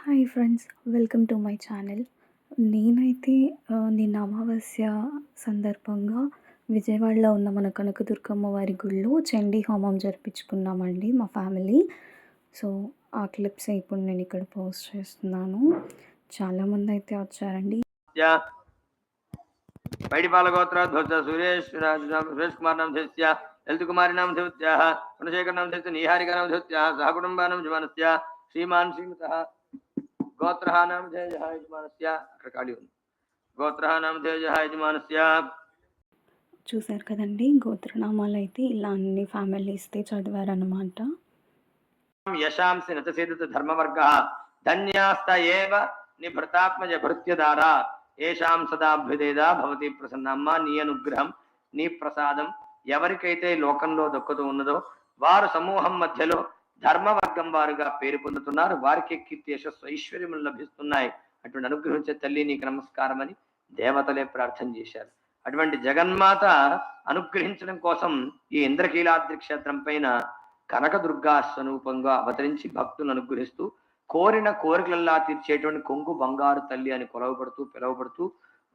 Hi friends, welcome to my channel. నేనైతే నిన్న అమావాస్య సందర్భంగా విజయవాడలో ఉన్న మన కనకదుర్గమ్మ వారి గుడిలో చండీ హోమం జరిపించుకున్నామండి మా ఫ్యామిలీ. సో, ఆ క్లిప్సే ఇప్పుడు నేను ఇక్కడ పోస్ట్ చేస్తున్నాను. చాలామంది అయితే వచ్చారండి. వైడిపాలగోత్రోద్భవ సురేష్ కుమార్ నామ ధృత్య లలిత కుమారి నామ ధృత్య గుణశేఖర్ నామ ధృత్య నిహారిక నామ ధృత్య సహకుటుంబానం జమానస్య శ్రీమాన్ శ్రీమత గోత్రః నామ ధేయః యజమానస్య అక్కడ ఖాళీ ఉంది. గోత్రః నామ ధేయః యజమానస్య. చూశారు కదండి, గోత్రనామాలు అయితే ఇలా అన్ని ఫ్యామిలీస్తే చదివారనమాట. యశాంసి నచసేదత ధర్మవర్గః ధన్యాస్త ఏవ నిభృతాత్మజ భృత్యదారా ఏషాం సదాభ్యుదేదా భవతి ప్రసన్నమ్మ. నీ అనుగ్రహం, నీ ప్రసాదం ఎవరికైతే లోకంలో దక్కుతూ ఉన్నదో వారు సమూహం మధ్యలో ధర్మవర్గం వారుగా పేరు పొందుతున్నారు. వారికి కీర్తి యశస్సు ఐశ్వర్యములు లభిస్తున్నాయి. అటువంటి అనుగ్రహించే తల్లి నీకు నమస్కారం అని దేవతలే ప్రార్థన చేశారు. అటువంటి జగన్మాత అనుగ్రహించడం కోసం ఈ ఇంద్రకీలాద్రి క్షేత్రం పైన కనకదుర్గా స్వరూపంగా అవతరించి భక్తులను అనుగ్రహిస్తూ కోరిన కోరికలల్లా తీర్చేటువంటి కొంగు బంగారు తల్లి అని పిలువబడుతూ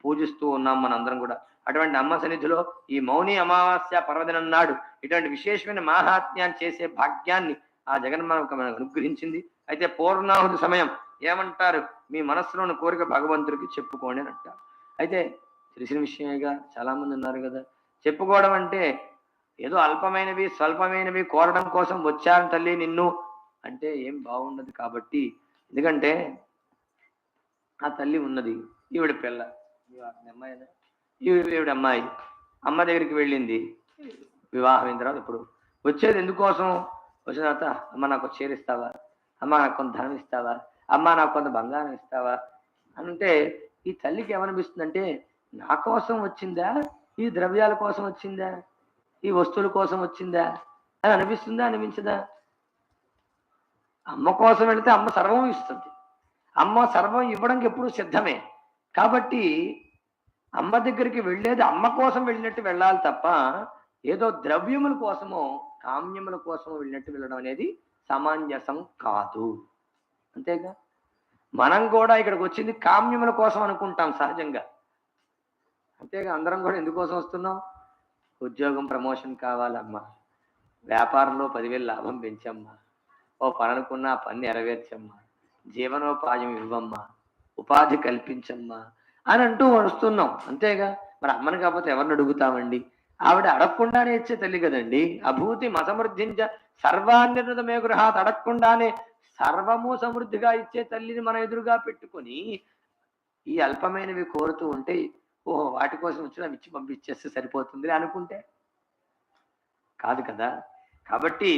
పూజిస్తూ ఉన్నాం మనందరం కూడా. అటువంటి అమ్మ సన్నిధిలో ఈ మౌని అమావాస్య పర్వదినం నాడు ఇటువంటి విశేషమైన మాహాత్మ్యాన్ని చేసే భాగ్యాన్ని ఆ జగన్మాత మనకు అనుగ్రహించింది. అయితే పూర్ణాహుతి సమయం ఏమంటారు, మీ మనస్సులోని కోరిక భగవంతుడికి చెప్పుకోండి అని అంటారు. అయితే తెలిసిన విషయమేగా, చాలా మంది ఉన్నారు కదా. చెప్పుకోవడం అంటే ఏదో అల్పమైనవి స్వల్పమైనవి కోరడం కోసం వచ్చాను తల్లి నిన్ను అంటే ఏం బాగుండదు. కాబట్టి ఎందుకంటే ఆ తల్లి ఉన్నది, ఈవిడ పిల్ల, ఈవిడ అమ్మాయి అమ్మ దగ్గరికి వెళ్ళింది వివాహమైన తర్వాత. ఇప్పుడు వచ్చేది ఎందుకోసం? వచ్చిన తర్వాత అమ్మ నాకు చీర ఇస్తావా, అమ్మ నాకు కొంత ధనం ఇస్తావా, అమ్మ నాకు కొంత బంగారం ఇస్తావా అంటే ఈ తల్లికి ఏమనిపిస్తుందంటే నా కోసం వచ్చిందా, ఈ ద్రవ్యాల కోసం వచ్చిందా, ఈ వస్తువుల కోసం వచ్చిందా అని అనిపిస్తుందా, అనిపించదా? అమ్మ కోసం వెళితే అమ్మ సర్వం ఇస్తుంది. అమ్మ సర్వం ఇవ్వడానికి ఎప్పుడు సిద్ధమే. కాబట్టి అమ్మ దగ్గరికి వెళ్ళేది అమ్మ కోసం వెళ్ళినట్టు వెళ్ళాలి తప్ప ఏదో ద్రవ్యముల కోసమో కామ్యముల కోసమో వెళ్ళినట్టు వెళ్ళడం అనేది సమంజసం కాదు. అంతేగా, మనం కూడా ఇక్కడికి వచ్చింది కామ్యముల కోసం అనుకుంటాం సహజంగా. అంతేగా, అందరం కూడా ఎందుకోసం వస్తున్నాం? ఉద్యోగం ప్రమోషన్ కావాలమ్మా, వ్యాపారంలో 10,000 లాభం పెంచమ్మా, ఓ పని అనుకున్నా ఆ పని నెరవేర్చమ్మా, జీవనోపాయం ఇవ్వమ్మా, ఉపాధి కల్పించమ్మా అని అంటూ వస్తున్నాం. అంతేగా, మరి అమ్మని కాకపోతే ఎవరిని అడుగుతామండి? ఆవిడ అడగకుండానే ఇచ్చే తల్లి కదండి. అభూతి మసమృద్ధించ సర్వాన్నిర్ణతమే గృహాత్, అడగకుండానే సర్వము సమృద్ధిగా ఇచ్చే తల్లిని మన ఎదురుగా పెట్టుకొని ఈ అల్పమైనవి కోరుతూ ఉంటే ఓహో వాటి కోసం వచ్చిన ఇచ్చి పంపించేస్తే సరిపోతుంది అనుకుంటే కాదు కదా. కాబట్టి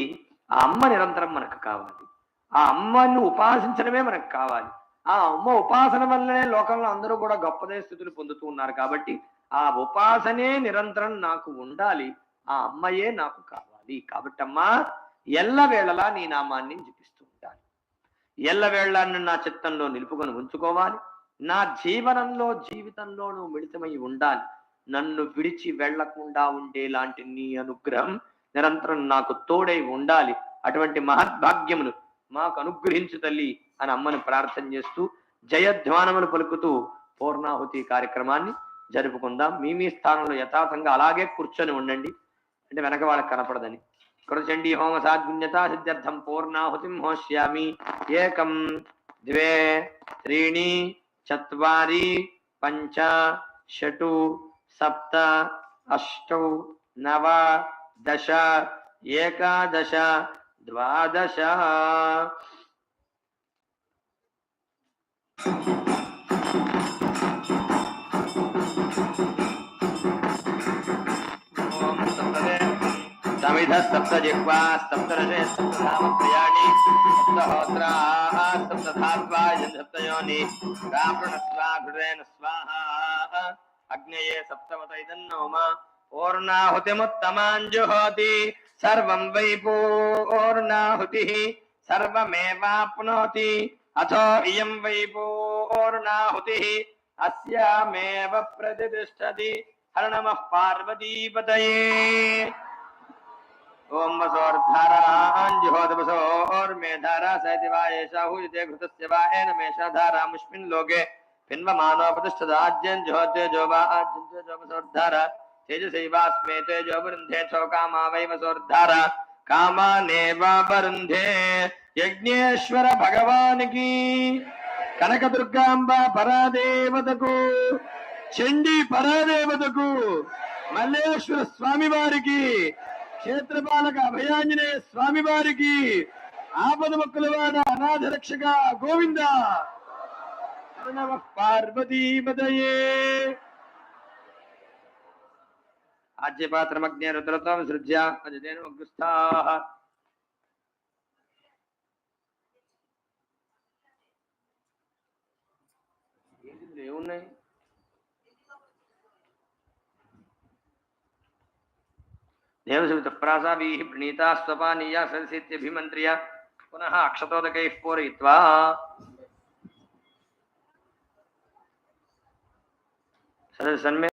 ఆ అమ్మ నిరంతరం మనకు కావాలి. ఆ అమ్మను ఉపాసించడమే మనకు కావాలి. ఆ అమ్మ ఉపాసన వల్లనే లోకంలో అందరూ కూడా గొప్పదే స్థితులు పొందుతూ ఉన్నారు. కాబట్టి ఆ ఉపాసనే నిరంతరం నాకు ఉండాలి, ఆ అమ్మయే నాకు కావాలి. కాబట్టి అమ్మా ఎల్లవేళలా నీ నామాన్ని జపిస్తూ ఉండాలి, ఎల్లవేళలా నా చిత్తంలో నిలుపుకొని ఉంచుకోవాలి. నా జీవితంలో నువ్వు మిళితమై ఉండాలి. నన్ను విడిచి వెళ్లకుండా ఉండేలాంటి నీ అనుగ్రహం నిరంతరం నాకు తోడై ఉండాలి. అటువంటి మహద్భాగ్యమును మాకు అనుగ్రహించు తల్లి అని అమ్మని ప్రార్థన చేస్తూ జయధ్వానములు పలుకుతూ పూర్ణాహుతి కార్యక్రమాన్ని జరుపుకుందాం. మీ స్థానంలో యథార్థంగా అలాగే కూర్చొని ఉండండి, అంటే వెనక వాళ్ళకి కనపడదని. కృచండీ హోమ సాద్గుణ్యతా సిద్ధ్యర్థం పూర్ణాహుతిం హోష్యామి. 1 2 3 4 5 6 7 8 9 10 11 12. समिध सप्त जिह्वा सप्तरसे सप्तधामत्रयाणि सप्तहोत्राः सप्तधात्वा सप्तयोनि रावणस्वा घृतेन स्वाहा अग्नये सप्तमत इदन्नोम पूर्णाहुतिमुत्तमाञ्जुहोति सर्वं वै पूर्णाहुतिः सर्वमेवाप्नोति अथो इयं वै पूर्णाहुतिः अस्यामेव प्रतिष्ठति. हर नमः पार्वतीपतये. ओम वसोर्धाराञ्जुहोतपसोर्मेधारा सैतिवा एषा हूयते घृतस्य वा एन मेषा धारामुष्मिन् लोके पिन्वमानोपतिष्ठदाज्यञ्जुहोतेजो वा आज्यञ्जोपसोर्धारा तेजसैवास्मे तेजो वरुन्धे चौकामा वै वसोर्धारा कामानेवावरुन्धे यज्ञेश्वर भगवान् की కనకదుర్గాంబ పరాదేవతకు చండీ పరాదేవతకు మల్లేశ్వర స్వామి వారికి క్షేత్రపాలక అభయాంజనేయ స్వామి వారికి ఆపద మొక్కులవాడ అనాథ రక్షక గోవింద పార్వతీపతయే ఆజ్యపాత్రమగ్నే రుద్రతో విసృజ్య అజదేన అగ్రస్థాః ఏమున్నాయి దేవసవిత ప్రాసాభీః ప్రణీతా స్వపానీయా సరసిత్యభిమంత్ర్య పునః అక్షతోదకైః పూరయిత్వా సన్మే